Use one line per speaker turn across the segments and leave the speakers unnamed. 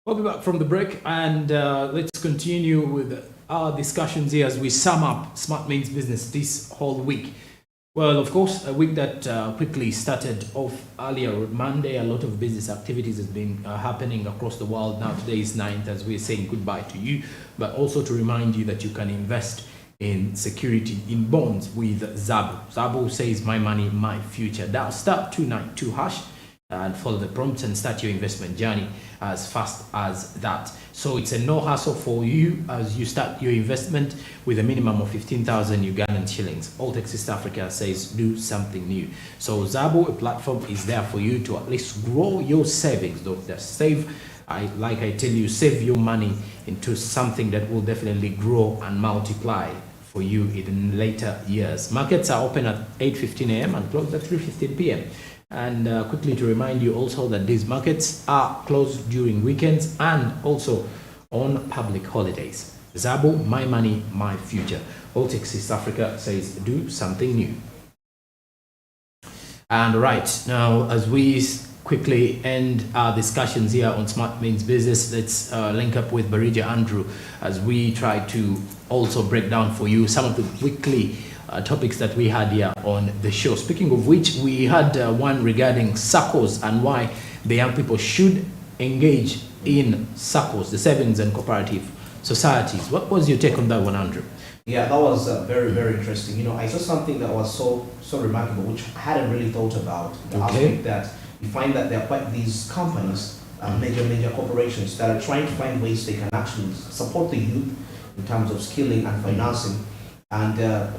Welcome back from the break, and let's continue with our discussions here as we sum up Smart Means Business this whole week. Well, of course, a week that quickly started off earlier Monday. A lot of business activities has been happening across the world. Now today is 9th as we're saying goodbye to you, but also to remind you that you can invest in security, in bonds with SSEBBALE. SSEBBALE says my money, my future. Dial *292# and follow the prompts and start your investment journey as fast as that. So it's a no hassle for you as you start your investment with a minimum of 15,000 Ugandan shillings. Alltech East Africa says do something new. So SSEBBALE, a platform, is there for you to at least grow your savings. Don't just save. Like I tell you, save your money into something that will definitely grow and multiply for you in later years. Markets are open at 8:15 a.m. and closed at 3:15 p.m. And quickly to remind you also that these markets are closed during weekends and also on public holidays. SSEBBALE, my money, my future. Alltech East Africa says do something new. And right now, as we quickly end our discussions here on Smart Means Business, let's link up with Barija Andrew as we try to also break down for you some of the weekly topics that we had here on the show. Speaking of which, we had one regarding SACCOs and why the young people should engage in SACCOs, the savings and cooperative societies. What was your take on that one, Andrew?
Yeah, that was very, very interesting. You know, I saw something that was so remarkable, which I hadn't really thought about. The aspect that you find that there are quite these companies, major corporations that are trying to find ways they can actually support the youth in terms of skilling and financing. And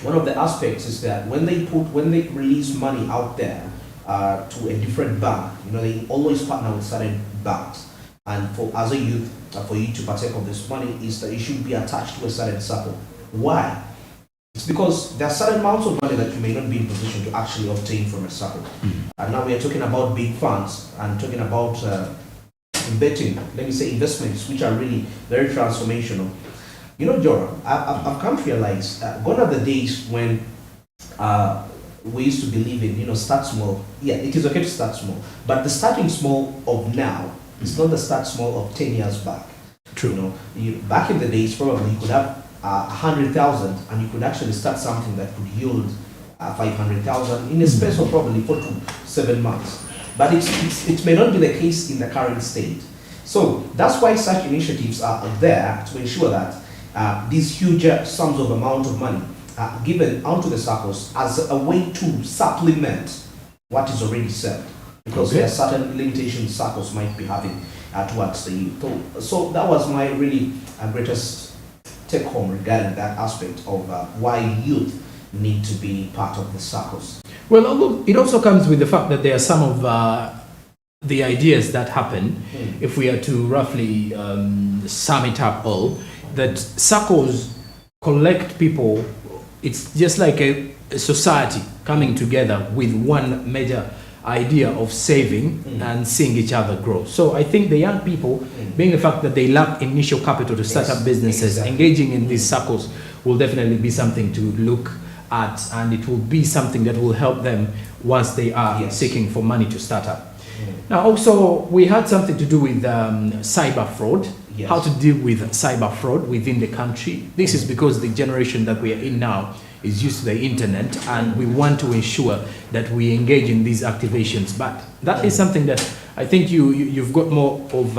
one of the aspects is that when they release money out there to a different bank, you know, they always partner with certain banks. And for as a youth, for you to partake of this money is that you should be attached to a certain SACCO. Why? It's because there are certain amounts of money that you may not be in position to actually obtain from a SACCO. And now we are talking about big funds and talking about betting, let me say investments, which are really very transformational. You know, Joram, I've come to realize gone are the days when we used to believe in, you know, start small. Yeah, it is okay to start small, but the starting small of now is not the start small of 10 years back.
True.
You know, back in the days, probably you could have 100,000 and you could actually start something that could yield 500,000 in a space of probably 4 to 7 months. But it may not be the case in the current state. So that's why such initiatives are there to ensure that these huge sums of amount of money are given onto the SACCOs as a way to supplement what is already served. Because there are certain limitations SACCOs might be having towards the youth. So that was my really greatest take home regarding that aspect of why youth need to be part of the SACCOs.
Well, it also comes with the fact that there are some of the ideas that happen, if we are to roughly sum it up all, that SACCOs collect people. It's just like a society coming together with one major idea of saving and seeing each other grow. So I think the young people, being the fact that they lack initial capital to start up businesses, engaging in these SACCOs will definitely be something to look at, and it will be something that will help them once they are seeking for money to start up. Now also we had something to do with cyber fraud. How to deal with cyber fraud within the country. This is because the generation that we are in now is used to the internet, and we want to ensure that we engage in these activations. But that is something that I think you've got more of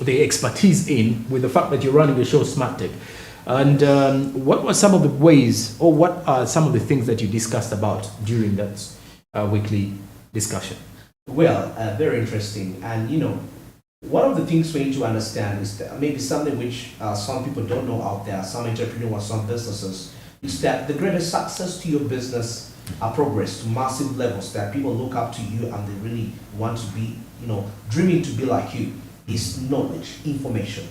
the expertise in, with the fact that you're running the show Smart Tech. And what were some of the ways, or what are some of the things that you discussed about during that weekly discussion?
Well, very interesting. And you know, one of the things we need to understand is that maybe something which some people don't know out there, some entrepreneurs, some businesses, is that the greatest success to your business progress to massive levels that people look up to you and they really want to be, you know, dreaming to be like you, is knowledge, information.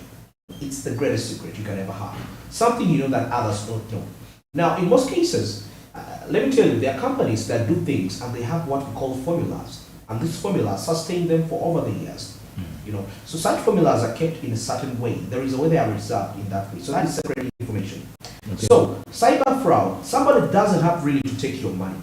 It's the greatest secret you can ever have. Something you know that others don't know. Now, in most cases, let me tell you, there are companies that do things and they have what we call formulas. And these formulas sustain them for over the years. You know, so such formulas are kept in a certain way. There is a way they are reserved in that way. So that is separate information. So cyber fraud, somebody doesn't have really to take your money.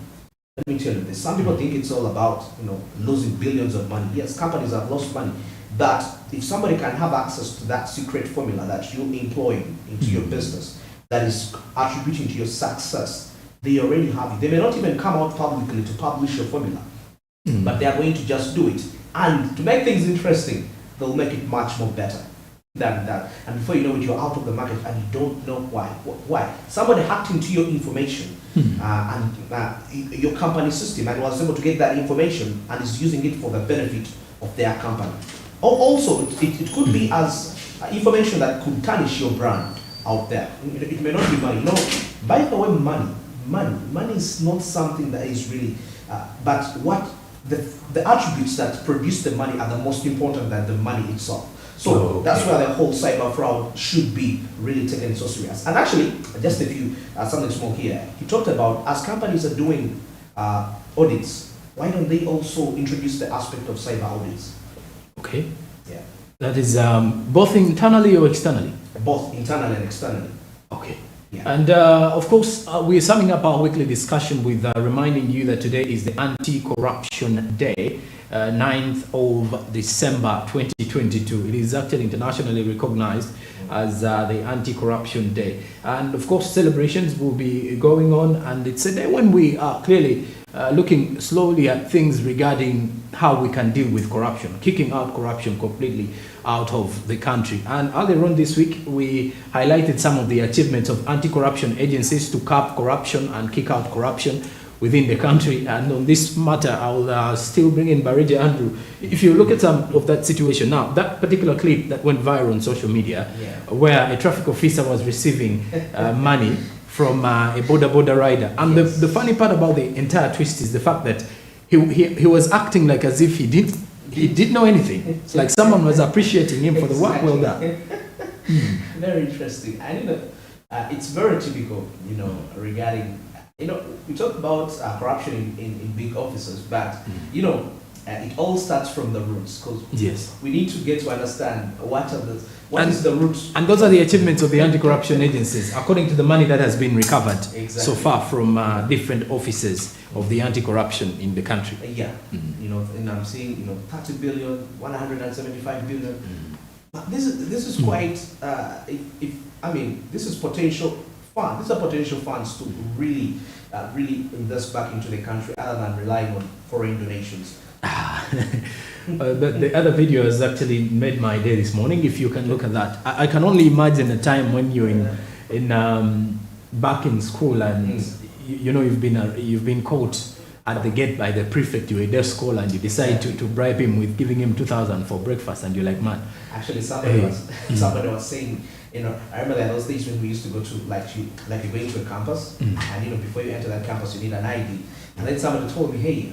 Let me tell you this. Some people think it's all about, you know, losing billions of money. Yes, companies have lost money, but if somebody can have access to that secret formula that you employ into your business, that is attributing to your success, they already have it. They may not even come out publicly to publish your formula, but they are going to just do it. And to make things interesting, they'll make it much more better than that. And before you know it, you're out of the market and you don't know why. Why? Somebody hacked into your information and your company system and was able to get that information and is using it for the benefit of their company. Also, it could be as information that could tarnish your brand out there. It may not be money. No, by the way, money is not something that is really, but what the attributes that produce the money are the most important than the money itself. So that's where the whole cyber fraud should be really taken so serious. And actually, just a few, something small here. He talked about as companies are doing audits, why don't they also introduce the aspect of cyber audits?
Okay.
Yeah.
That is both internally or externally?
Both internally and externally.
Okay.
Yeah.
And of course, we're summing up our weekly discussion with reminding you that today is the Anti-Corruption Day, 9th of December 2022. It is actually internationally recognized as the Anti-Corruption Day. And of course, celebrations will be going on, and it's a day when we are clearly looking slowly at things regarding how we can deal with corruption, kicking out corruption completely out of the country. And earlier on this week, we highlighted some of the achievements of anti-corruption agencies to curb corruption and kick out corruption within the country. And on this matter, I'll still bring in Barija Andrew. If you look at some of that situation now, that particular clip that went viral on social media, where a traffic officer was receiving money from a border rider. And the funny part about the entire twist is the fact that he was acting like as if he didn't know anything. Like someone was appreciating him for the work well done.
Very interesting. And it's very typical, regarding, we talk about corruption in big offices, but it all starts from the roots, because we need to get to understand what is the roots. And
those are the achievements of the anti-corruption agencies, according to the money that has been recovered so far from different offices of the anti-corruption in the country.
And I'm seeing 30 billion, 175 billion. This is quite. This is potential fund. These are potential funds to really invest back into the country, other than relying on foreign donations.
The other video has actually made my day this morning. If you can look at that, I can only imagine a time when you're in back in school and you've been caught at the gate by the prefect. You're a day scholar and you decide to bribe him with giving him 2,000 for breakfast, and you're like, man.
Actually, somebody was saying, I remember that those days when we used to go to you're going to a campus, and before you enter that campus you need an ID, and then somebody told me, hey,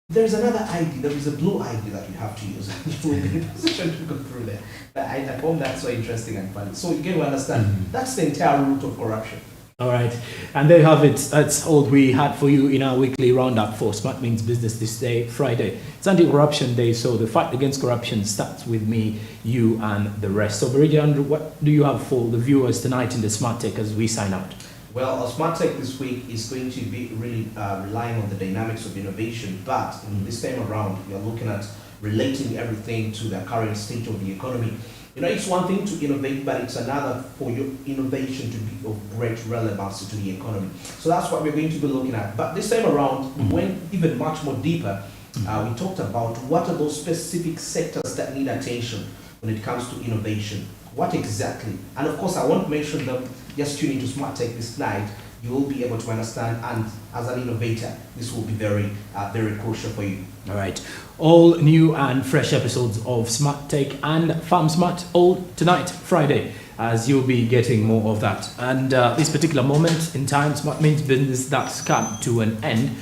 there's another ID, there is a blue ID that you have to use, and you will be in a position to go through there. I found that so interesting and funny. So you get to understand, that's the entire root of corruption.
All right, and there you have it. That's all we had for you in our weekly roundup for Smart Means Business this day, Friday. It's Anti-Corruption Day, so the fight against corruption starts with me, you, and the rest. So, Barija Andrew, what do you have for the viewers tonight in the Smart Tech as we sign out?
Well, our Smart Tech this week is going to be really relying on the dynamics of innovation, but this time around, we are looking at relating everything to the current state of the economy. It's one thing to innovate, but it's another for your innovation to be of great relevance to the economy. So that's what we're going to be looking at. But this time around, we went even much more deeper. We talked about what are those specific sectors that need attention when it comes to innovation. What exactly? And of course, I won't mention them. Just tune into Smart Tech this night. You will be able to understand, and as an innovator, this will be very, very crucial for you.
All right. All new and fresh episodes of Smart Tech and Farm Smart all tonight, Friday, as you'll be getting more of that. And this particular moment in time, Smart Means Business, that's come to an end.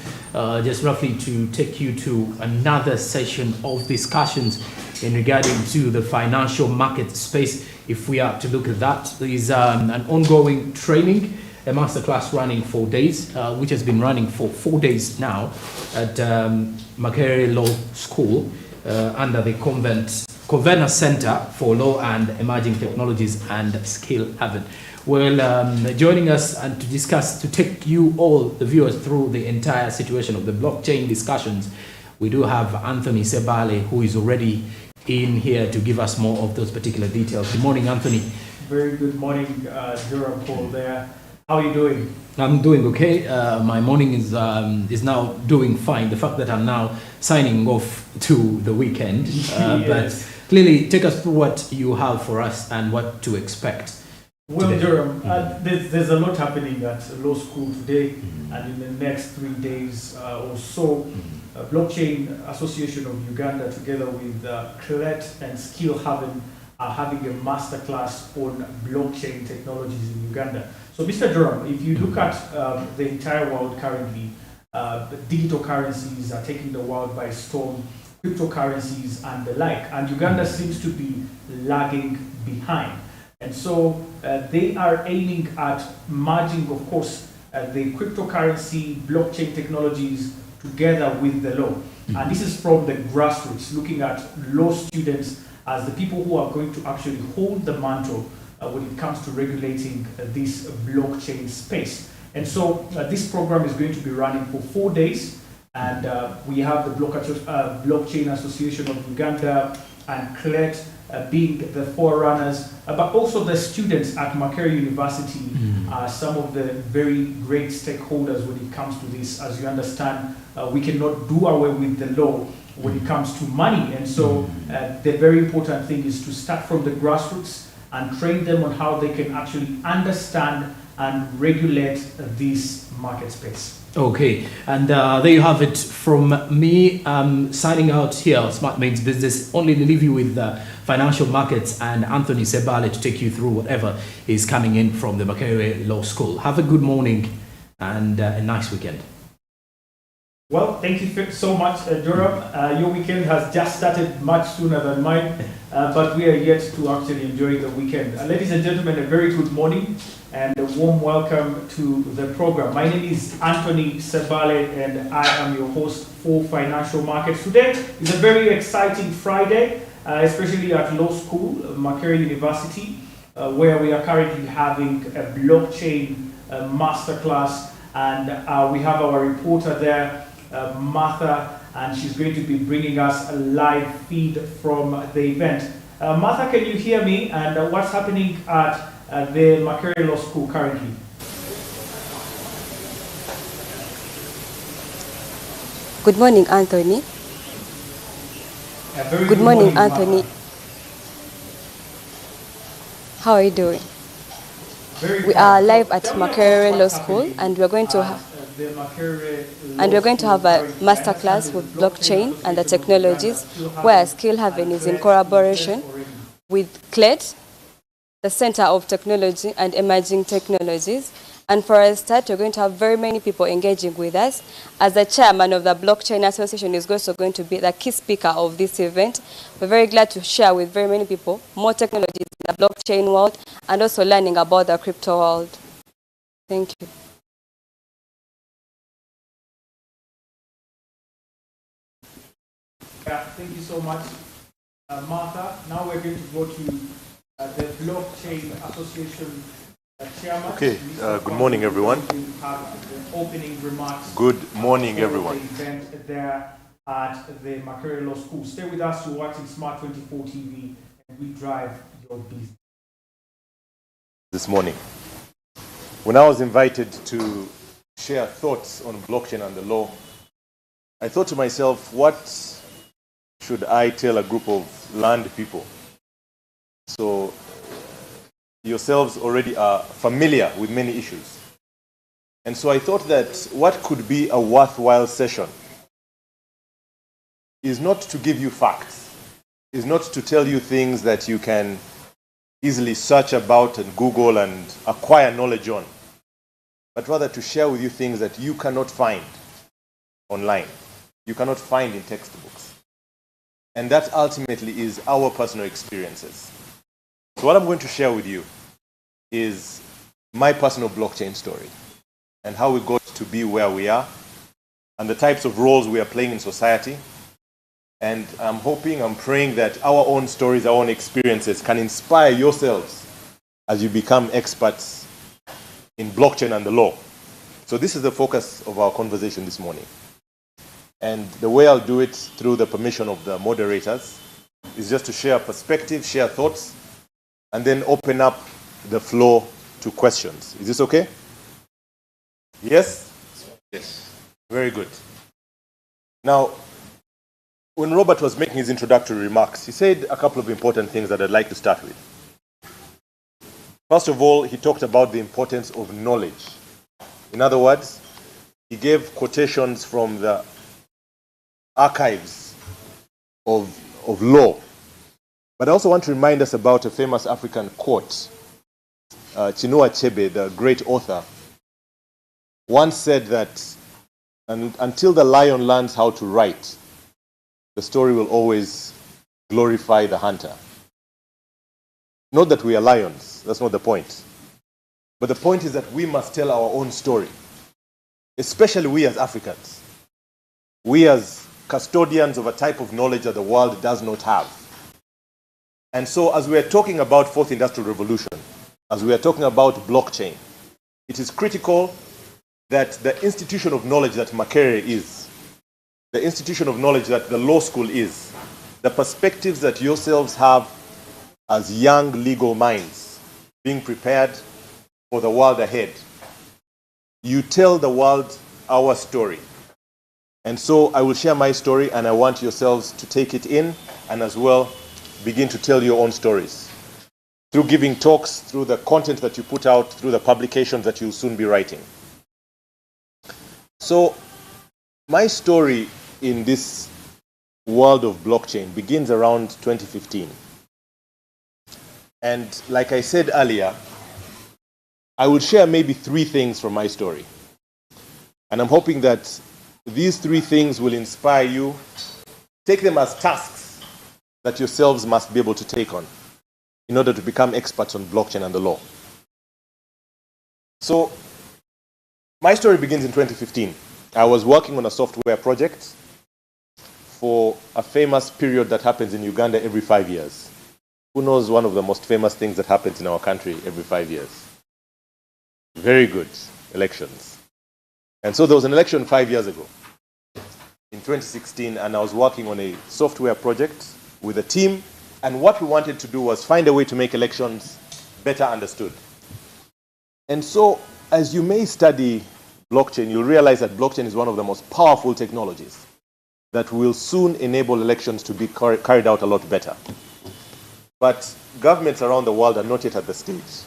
Just roughly to take you to another session of discussions in regarding to the financial market space. If we are to look at that, there is an ongoing training, a masterclass running 4 days, which has been running for 4 days now at MARKERT Law School under the Convener Center for Law and Emerging Technologies and Skill Haven. Well, joining us and to discuss, to take you all, the viewers, through the entire situation of the blockchain discussions, we do have Anthony SSEBBALE, who is already in here to give us more of those particular details. Good morning, Anthony.
Very good morning, Durham Paul there. How are you doing?
I'm doing okay. My morning is now doing fine. The fact that I'm now signing off to the weekend,
Yes.
but clearly take us through what you have for us and what to expect.
Well,
today.
Durham, there's a lot happening at law school today, and in the next 3 days or so, Blockchain Association of Uganda, together with CLET and Skill Haven, are having a masterclass on blockchain technologies in Uganda. So, Mr. Durham, if you look at the entire world currently, digital currencies are taking the world by storm, cryptocurrencies and the like, and Uganda seems to be lagging behind. And so they are aiming at merging, of course, the cryptocurrency, blockchain technologies together with the law. And this is from the grassroots, looking at law students as the people who are going to actually hold the mantle when it comes to regulating this blockchain space. And so this program is going to be running for 4 days, and we have the Blockchain Association of Uganda and CLET being the forerunners, but also the students at MARKERT University are some of the very great stakeholders when it comes to this. As you understand, we cannot do away with the law when it comes to money, and so the very important thing is to start from the grassroots and train them on how they can actually understand and regulate this market space.
Okay, and there you have it from me. Signing out here, Smart Means Business. Only to leave you with financial markets and Anthony SSEBBALE to take you through whatever is coming in from the MARKERT Law School. Have a good morning and a nice weekend.
Well, thank you so much, Durham. Your weekend has just started much sooner than mine, but we are yet to actually enjoy the weekend. Ladies and gentlemen, a very good morning and a warm welcome to the program. My name is Anthony SSEBBALE, and I am your host for Financial Markets. Today is a very exciting Friday, especially at law school, MARKERT University, where we are currently having a blockchain masterclass, and we have our reporter there, Martha, and she's going to be bringing us a live feed from the event. Martha, can you hear me? And what's happening at the MARKERT Law School currently?
Good morning, Anthony. Good morning, Anthony.
Martha.
How are you doing?
Very
We
fine.
are live at
Tell me
MARKERT
about
Law
what's
School,
happening
and we're going to
at
have
the MARKERT
and
Law
we're going to
School
have a
currently.
masterclass with blockchain and the technologies, where Skill Haven is in collaboration with CLET, the Center of Technology and Emerging Technologies. And for a start, we're going to have very many people engaging with us, as the chairman of the Blockchain Association is also going to be the key speaker of this event. We're very glad to share with very many people more technologies in the blockchain world and also learning about the crypto world. Thank you.
Yeah, thank you so much, Martha. Now we're going to go to the Blockchain Association chairman.
Okay,
Mr.
good morning, everyone.
who will have the opening remarks.
Good morning,
for
everyone.
The event there at the MARKERT Law School. Stay with us. You're watching Smart 24 TV, and we drive your business.
This morning, when I was invited to share thoughts on blockchain and the law, I thought to myself, what should I tell a group of learned people? So, yourselves already are familiar with many issues. And so I thought that what could be a worthwhile session is not to give you facts, is not to tell you things that you can easily search about and Google and acquire knowledge on, but rather to share with you things that you cannot find online, you cannot find in textbooks. And that ultimately is our personal experiences. So what I'm going to share with you is my personal blockchain story and how we got to be where we are and the types of roles we are playing in society. And I'm hoping, I'm praying that our own stories, our own experiences can inspire yourselves as you become experts in blockchain and the law. So this is the focus of our conversation this morning. And the way I'll do it through the permission of the moderators is just to share perspective, share thoughts, and then open up the floor to questions. Is this okay? Yes? Yes. Very good. Now, when Robert was making his introductory remarks, he said a couple of important things that I'd like to start with. First of all, he talked about the importance of knowledge. In other words, he gave quotations from the archives of law. But I also want to remind us about a famous African quote. Chinua Achebe, the great author, once said that until the lion learns how to write, the story will always glorify the hunter. Not that we are lions, that's not the point. But the point is that we must tell our own story, especially we as Africans. We as custodians of a type of knowledge that the world does not have. And so as we are talking about Fourth Industrial Revolution, as we are talking about blockchain, it is critical that the institution of knowledge that MARKERT is, the institution of knowledge that the law school is, the perspectives that yourselves have as young legal minds being prepared for the world ahead, you tell the world our story. And so I will share my story, and I want yourselves to take it in and as well begin to tell your own stories through giving talks, through the content that you put out, through the publications that you'll soon be writing. So my story in this world of blockchain begins around 2015. And like I said earlier, I will share maybe 3 things from my story. And I'm hoping that these 3 things will inspire you. Take them as tasks that yourselves must be able to take on in order to become experts on blockchain and the law. So my story begins in 2015. I was working on a software project for a famous period that happens in Uganda every 5 years. Who knows one of the most famous things that happens in our country every 5 years? Very good, elections. And so there was an election 5 years ago in 2016, and I was working on a software project with a team, and what we wanted to do was find a way to make elections better understood. And so as you may study blockchain, you'll realize that blockchain is one of the most powerful technologies that will soon enable elections to be carried out a lot better. But governments around the world are not yet at the stage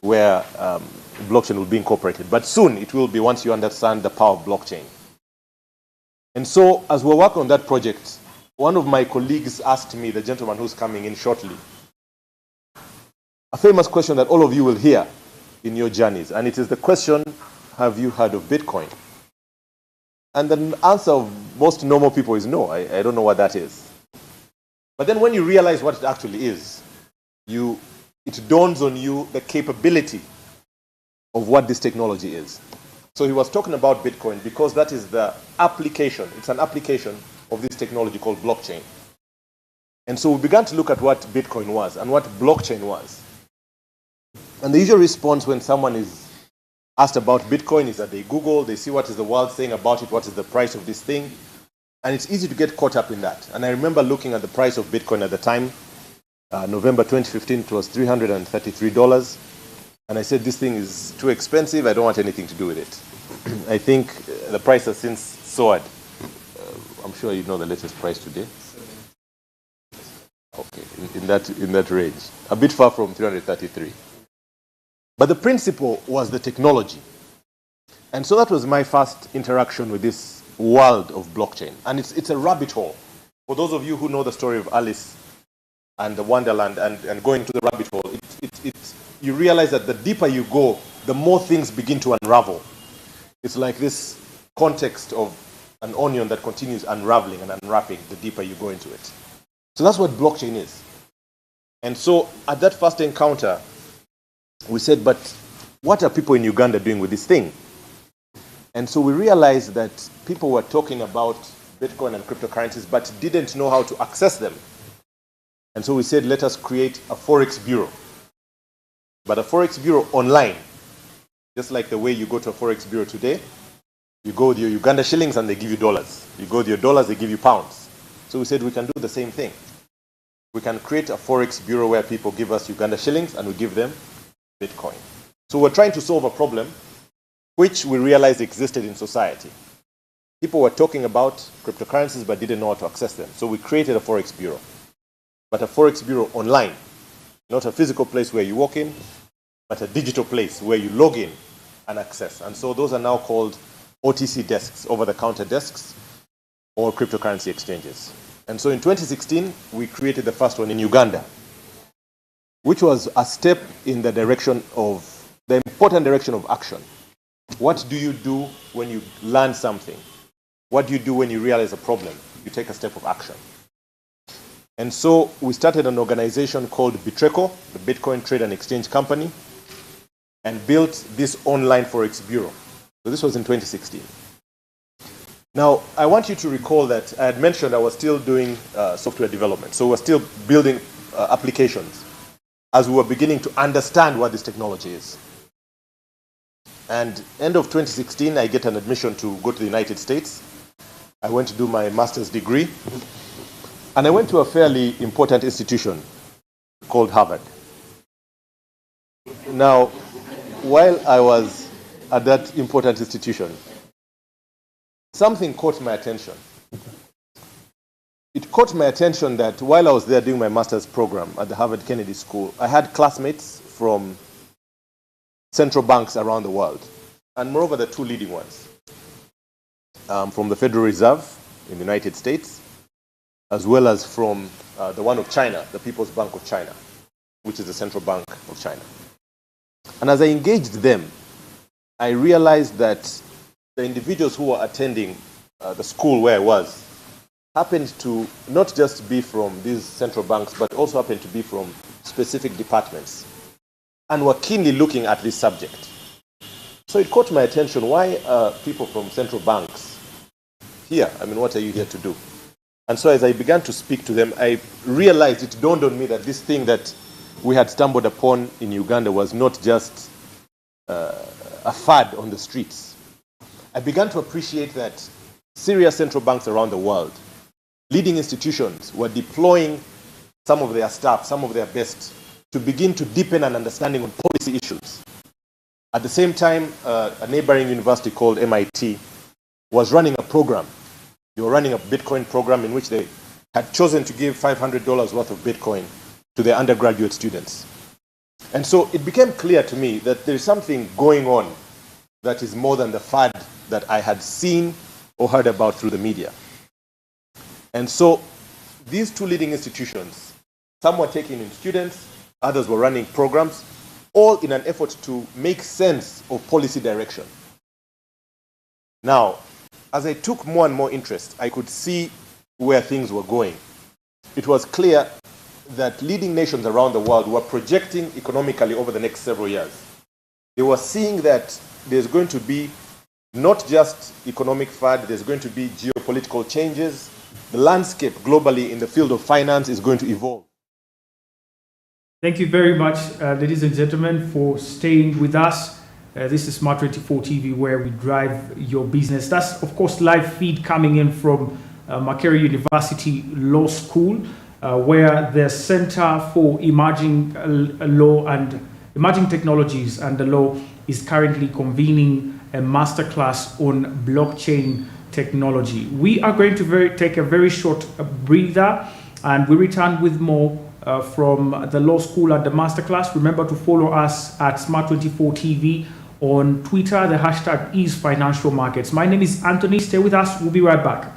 where blockchain will be incorporated. But soon it will be, once you understand the power of blockchain. And so as we're working on that project, one of my colleagues asked me, the gentleman who's coming in shortly, a famous question that all of you will hear in your journeys. And it is the question, have you heard of Bitcoin? And the answer of most normal people is no, I don't know what that is. But then when you realize what it actually is, it dawns on you the capability of what this technology is. So he was talking about Bitcoin because that is the application. It's an application of this technology called blockchain. And so we began to look at what Bitcoin was and what blockchain was. And the usual response when someone is asked about Bitcoin is that they Google, they see what is the world saying about it, what is the price of this thing. And it's easy to get caught up in that. And I remember looking at the price of Bitcoin at the time, November 2015, it was $333. And I said, this thing is too expensive, I don't want anything to do with it. I think the price has since soared. I'm sure you know the latest price today. Okay, in that range. A bit far from 333. But the principle was the technology. And so that was my first interaction with this world of blockchain. And it's a rabbit hole. For those of you who know the story of Alice and the Wonderland and going to the rabbit hole, you realize that the deeper you go, the more things begin to unravel. It's like this context of an onion that continues unraveling and unwrapping the deeper you go into it. So that's what blockchain is. And so at that first encounter, we said, but what are people in Uganda doing with this thing? And so we realized that people were talking about Bitcoin and cryptocurrencies, but didn't know how to access them. And so we said, let us create a Forex bureau. But a Forex bureau online, just like the way you go to a Forex bureau today, you go with your Uganda shillings and they give you dollars. You go with your dollars, they give you pounds. So we said we can do the same thing. we can create a forex bureau where people give us Uganda shillings and we give them Bitcoin. So we're trying to solve a problem which we realized existed in society. People were talking about cryptocurrencies but didn't know how to access them. So we created a forex bureau, but a forex bureau online, not a physical place where you walk in, but a digital place where you log in and access. And so those are now called OTC desks, over-the-counter desks, or cryptocurrency exchanges. And so in 2016, we created the first one in Uganda, which was a step in the direction of, the important direction of action. What do you do when you learn something? What do you do when you realize a problem? You take a step of action. And so we started an organization called Bitreco, the Bitcoin Trade and Exchange Company, and built this online forex bureau. So this was in 2016. Now, I want you to recall that I had mentioned I was still doing software development. So we're still building applications as we were beginning to understand what this technology is. And end of 2016, I get an admission to go to the United States. I went to do my master's degree. And I went to a fairly important institution called Harvard. Now, while I was at that important institution, something caught my attention. It caught my attention that while I was there doing my master's program at the Harvard Kennedy School, I had classmates from central banks around the world, and moreover the two leading ones, from the Federal Reserve in the United States, as well as from the one of China, the People's Bank of China, which is the central bank of China. And as I engaged them, I realized that the individuals who were attending the school where I was happened to not just be from these central banks, but also happened to be from specific departments and were keenly looking at this subject. So it caught my attention, why are people from central banks here? I mean, what are you here to do? And so as I began to speak to them, I realized, it dawned on me that this thing that we had stumbled upon in Uganda was not just a fad on the streets. I began to appreciate that serious central banks around the world, leading institutions, were deploying some of their staff, some of their best, to begin to deepen an understanding on policy issues. At the same time, a neighboring university called MIT was running a program. They were running a Bitcoin program in which they had chosen to give $500 worth of Bitcoin to their undergraduate students. And so it became clear to me that there is something going on that is more than the fad that I had seen or heard about through the media. And so these two leading institutions, some were taking in students, others were running programs, all in an effort to make sense of policy direction. Now, as I took more and more interest, I could see where things were going. It was clear that leading nations around the world were projecting economically over the next several years. They were seeing that there's going to be not just economic fad, there's going to be geopolitical changes. The landscape globally in the field of finance is going to evolve.
Thank you very much, ladies and gentlemen, for staying with us. This is Smart 24 TV, where we drive your business. That's, of course, live feed coming in from MARKERT University Law School, where the Center for Emerging Law and Emerging Technologies and the Law is currently convening a masterclass on blockchain technology. We are going to take a very short breather, and we return with more from the law school at the masterclass. Remember to follow us at Smart24 TV on Twitter. The hashtag is Financial Markets. My name is Anthony. Stay with us. We'll be right back.